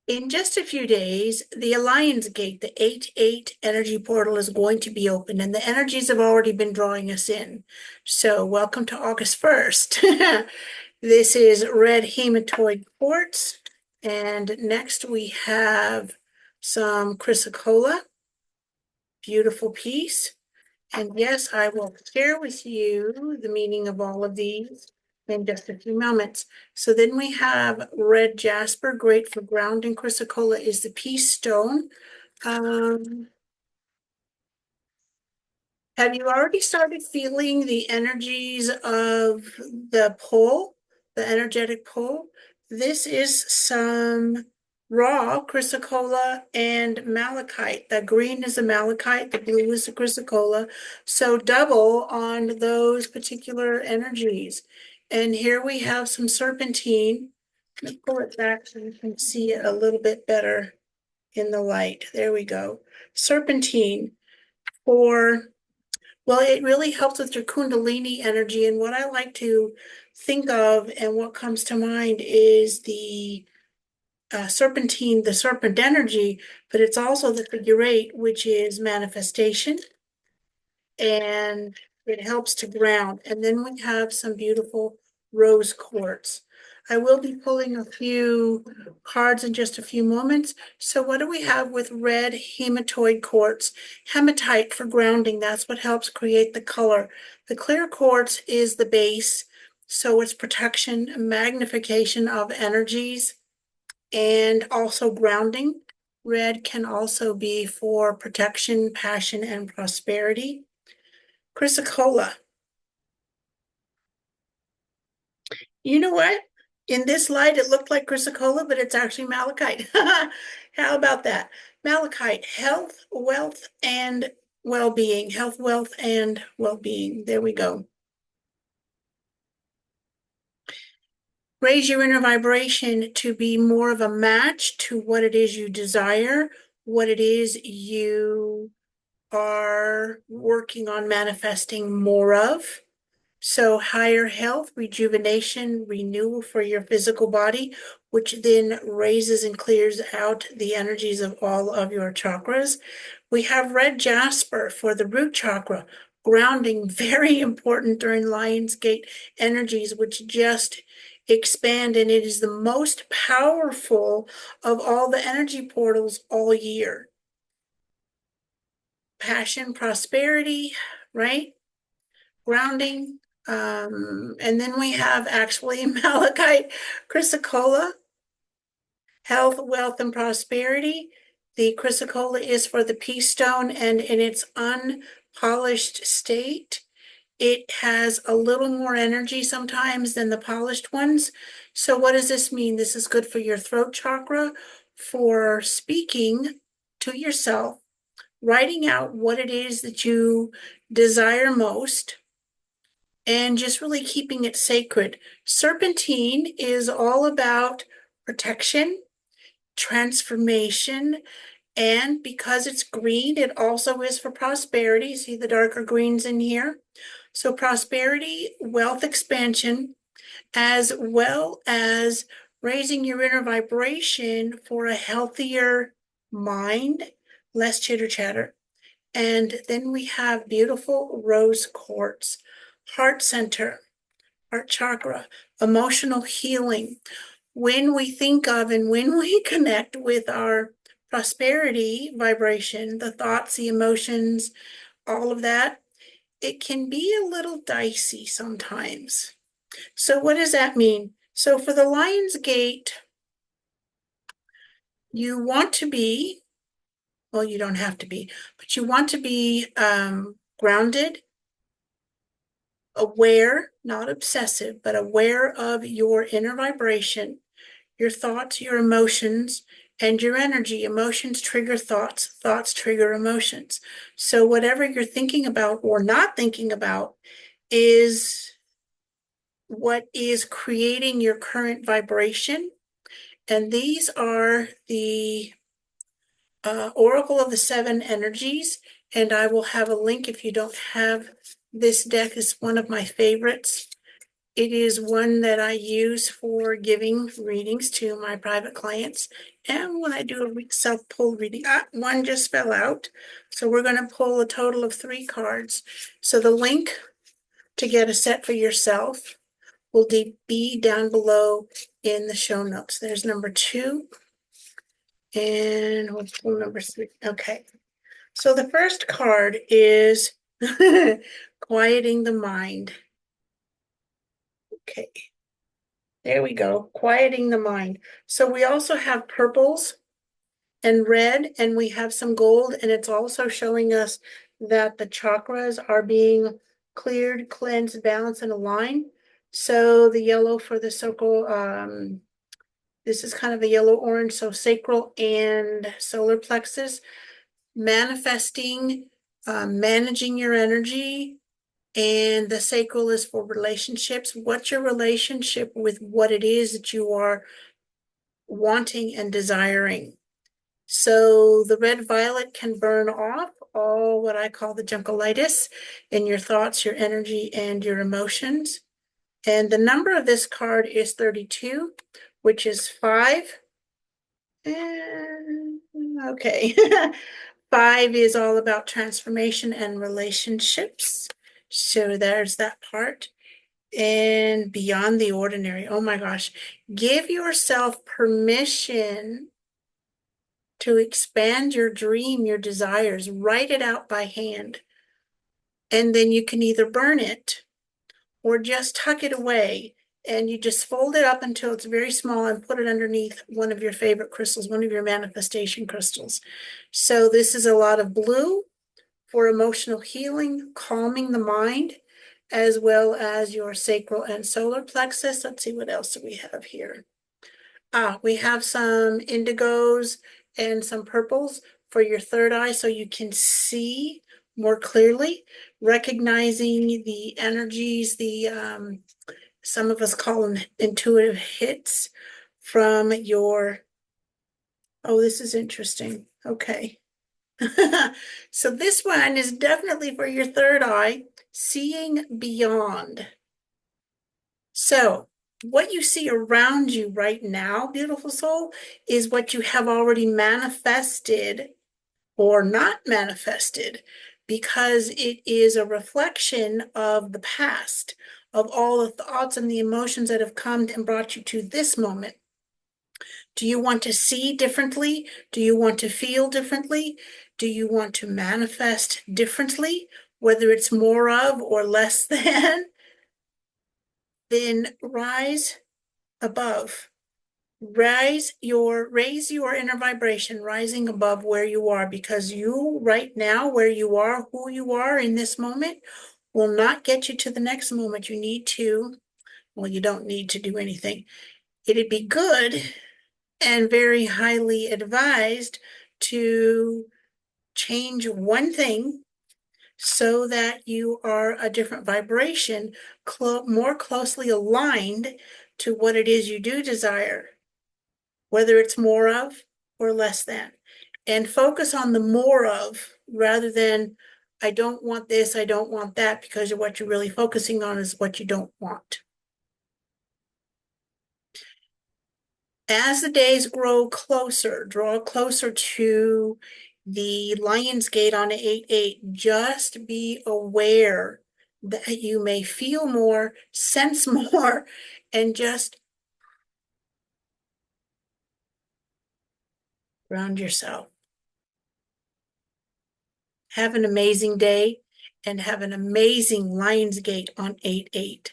In just a few days, the Alliance Gate, the 8-8 energy portal is going to be open, and the energies have already been drawing us in. So, welcome to August 1st. This is red hematoid quartz, and next we have some chrysocolla, beautiful piece. And yes, I will share with you the meaning of all of these in just a few moments. So then we have red jasper, great for grounding. Chrysocolla is the peace stone. Have you already started feeling the energies of the pull, the energetic pull? This is some raw chrysocolla and malachite. The green is a malachite, the blue is a chrysocolla. So double on those particular energies. And here we have some serpentine. Let me pull it back so you can see it a little bit better in the light. There we go. Serpentine for well, it really helps with your Kundalini energy. And what I like to think of and what comes to mind is the serpentine, the serpent energy, but it's also the figure eight, which is manifestation, and it helps to ground. And then we have some beautiful rose quartz. I will be pulling a few cards in just a few moments. So what do we have with red hematoid quartz? Hematite for grounding, that's what helps create the color. The clear quartz is the base, so it's protection, magnification of energies, and also grounding. Red can also be for protection, passion, and prosperity. Chrysocolla. You know what? In this light, it looked like chrysocolla, but it's actually malachite. How about that? Malachite, health, wealth, and well-being. Health, wealth, and well-being. There we go. Raise your inner vibration to be more of a match to what it is you desire, what it is you are working on manifesting more of. So higher health, rejuvenation, renewal for your physical body, which then raises and clears out the energies of all of your chakras. We have red jasper for the root chakra, grounding, very important during Lion's Gate energies, which just expand, and it is the most powerful of all the energy portals all year. Passion, prosperity, right? Grounding. And then we have actually malachite, chrysocolla, health, wealth, and prosperity. The chrysocolla is for the peace stone, and in its unpolished state, it has a little more energy sometimes than the polished ones. So what does this mean? This is good for your throat chakra, for speaking to yourself, writing out what it is that you desire most, and just really keeping it sacred. Serpentine is all about protection, transformation, and because it's green, it also is for prosperity. See the darker greens in here? So prosperity, wealth expansion, as well as raising your inner vibration for a healthier mind, less chitter chatter. And then we have beautiful rose quartz, heart center, heart chakra, emotional healing. When we think of and when we connect with our prosperity vibration, the thoughts, the emotions, all of that, it can be a little dicey sometimes. So what does that mean? So for the Lion's Gate, you want to be, well, you don't have to be, but you want to be grounded, aware, not obsessive, but aware of your inner vibration, your thoughts, your emotions, and your energy. Emotions trigger thoughts, thoughts trigger emotions. So whatever you're thinking about or not thinking about is what is creating your current vibration. And these are the Oracle of the Seven Energies. And I will have a link if you don't have this deck. Is one of my favorites. It is one that I use for giving readings to my private clients. And when I do a self-pull reading, one just fell out. So we're going to pull a total of 3 cards. So the link to get a set for yourself will be down below in the show notes. There's number 2. And we'll pull number 3. Okay. So the first card is quieting the mind. Okay. There we go. Quieting the mind. So we also have purples and red, and we have some gold, and it's also showing us that the chakras are being cleared, cleansed, balanced, and aligned. So the yellow for the circle, this is kind of a yellow-orange, so sacral and solar plexus. Manifesting, managing your energy, and the sacral is for relationships. What's your relationship with what it is that you are wanting and desiring? So the red violet can burn off all what I call the junkolitis in your thoughts, your energy, and your emotions. And the number of this card is 32, which is 5. And, okay. 5 is all about transformation and relationships. So there's that part. And beyond the ordinary. Oh my gosh. Give yourself permission to expand your dream, your desires. Write it out by hand. And then you can either burn it or just tuck it away. And you just fold it up until it's very small and put it underneath one of your favorite crystals, one of your manifestation crystals. So this is a lot of blue for emotional healing, calming the mind, as well as your sacral and solar plexus. Let's see what else do we have here. We have some indigos and some purples for your third eye so you can see more clearly, recognizing the energies, some of us call them intuitive hits from your, oh, this is interesting. Okay. So this one is definitely for your third eye, seeing beyond. So what you see around you right now, beautiful soul, is what you have already manifested or not manifested, because it is a reflection of the past, of all the thoughts and the emotions that have come and brought you to this moment. Do you want to see differently? Do you want to feel differently? Do you want to manifest differently, whether it's more of or less than? Then rise above. Raise your inner vibration, rising above where you are, because you right now, where you are, who you are in this moment, will not get you to the next moment. You need to, well, you don't need to do anything. It'd be good and very highly advised to change one thing so that you are a different vibration, more closely aligned to what it is you do desire, whether it's more of or less than. And focus on the more of rather than, I don't want this, I don't want that, because what you're really focusing on is what you don't want. As the days grow closer, draw closer to the Lion's Gate on 8/8, just be aware that you may feel more, sense more, and just ground yourself. Have an amazing day and have an amazing Lion's Gate on 8/8.